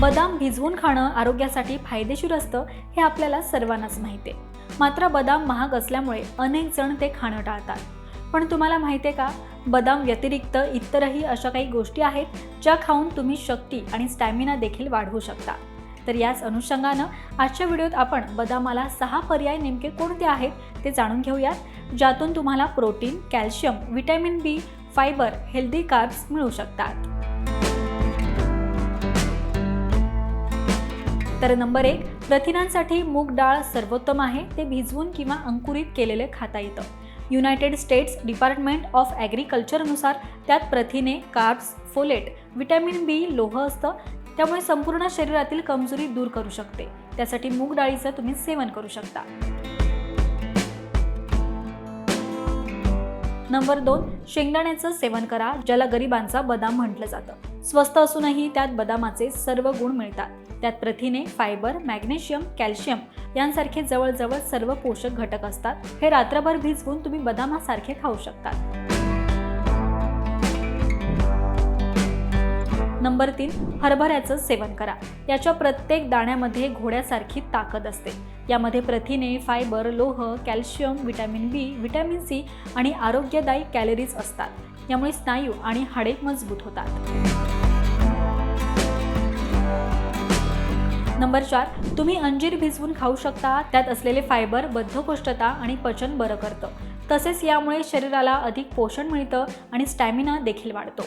बदाम भिजवून खाणं आरोग्यासाठी फायदेशीर असतं हे आपल्याला सर्वांनाच माहिती आहे. मात्र बदाम महाग असल्यामुळे अनेक जण ते खाणं टाळतात. पण तुम्हाला माहिती आहे का, बदाम व्यतिरिक्त इतरही अशा काही गोष्टी आहेत ज्या खाऊन तुम्ही शक्ती आणि स्टॅमिना देखील वाढवू शकता. तर याच अनुषंगानं आजच्या व्हिडिओत आपण बदामाला 6 पर्याय नेमके कोणते आहेत ते जाणून घेऊयात, ज्यातून तुम्हाला प्रोटीन, कॅल्शियम, व्हिटॅमिन बी, फायबर, हेल्दी कार्ब्स मिळू शकतात. तर नंबर 1, प्रथिनांसाठी मूग डाळ सर्वोत्तम आहे. ते भिजवून किंवा अंकुरित केलेले खाता येतं. युनायटेड स्टेट्स डिपार्टमेंट ऑफ ॲग्रिकल्चरनुसार त्यात प्रथिने, कार्ब्स, फोलेट, व्हिटॅमिन बी, लोह असतं. त्यामुळे संपूर्ण शरीरातील कमजोरी दूर करू शकते. त्यासाठी मूग डाळीचं तुम्ही सेवन करू शकता. नंबर 2, शेंगदाण्याचं सेवन करा, ज्याला गरिबांचा बदाम म्हटलं जातं. स्वस्त असूनही त्यात बदामाचे सर्व गुण मिळतात. त्यात प्रथिने, फायबर, मॅग्नेशियम, कॅल्शियम यांसारखे जवळजवळ सर्व पोषक घटक असतात. हे रात्रभर भिजवून तुम्ही बदामासारखे खाऊ शकता. नंबर 3, हरभऱ्याचं सेवन करा. याच्या प्रत्येक दाण्यामध्ये घोड्यासारखी ताकद असते. यामध्ये प्रथिने, फायबर, लोह, कॅल्शियम, व्हिटॅमिन बी, व्हिटॅमिन सी आणि आरोग्यदायी कॅलरीज असतात. यामुळे स्नायू आणि हाडे मजबूत होतात. नंबर 4, तुम्ही अंजीर भिजवून खाऊ शकता. त्यात असलेले फायबर बद्धकोष्ठता आणि पचन बरं करतं. तसेच यामुळे शरीराला अधिक पोषण मिळतं आणि स्टॅमिना देखील वाढतो.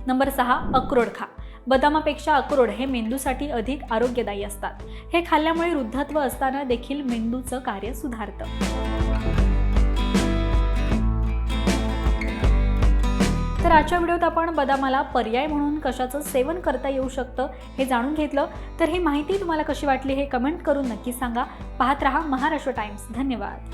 नंबर 6, अक्रोड खा. बदामापेक्षा अक्रोड हे मेंदूसाठी अधिक आरोग्यदायी असतात. हे खाल्ल्यामुळे वृद्धत्व असताना देखील मेंदूचं कार्य सुधारतं. तर आजच्या व्हिडिओत आपण बदामाला पर्याय म्हणून कशाचं सेवन करता येऊ शकतं हे जाणून घेतलं. तर ही माहिती तुम्हाला कशी वाटली हे कमेंट करून नक्की सांगा. पाहत रहा महाराष्ट्र टाइम्स. धन्यवाद.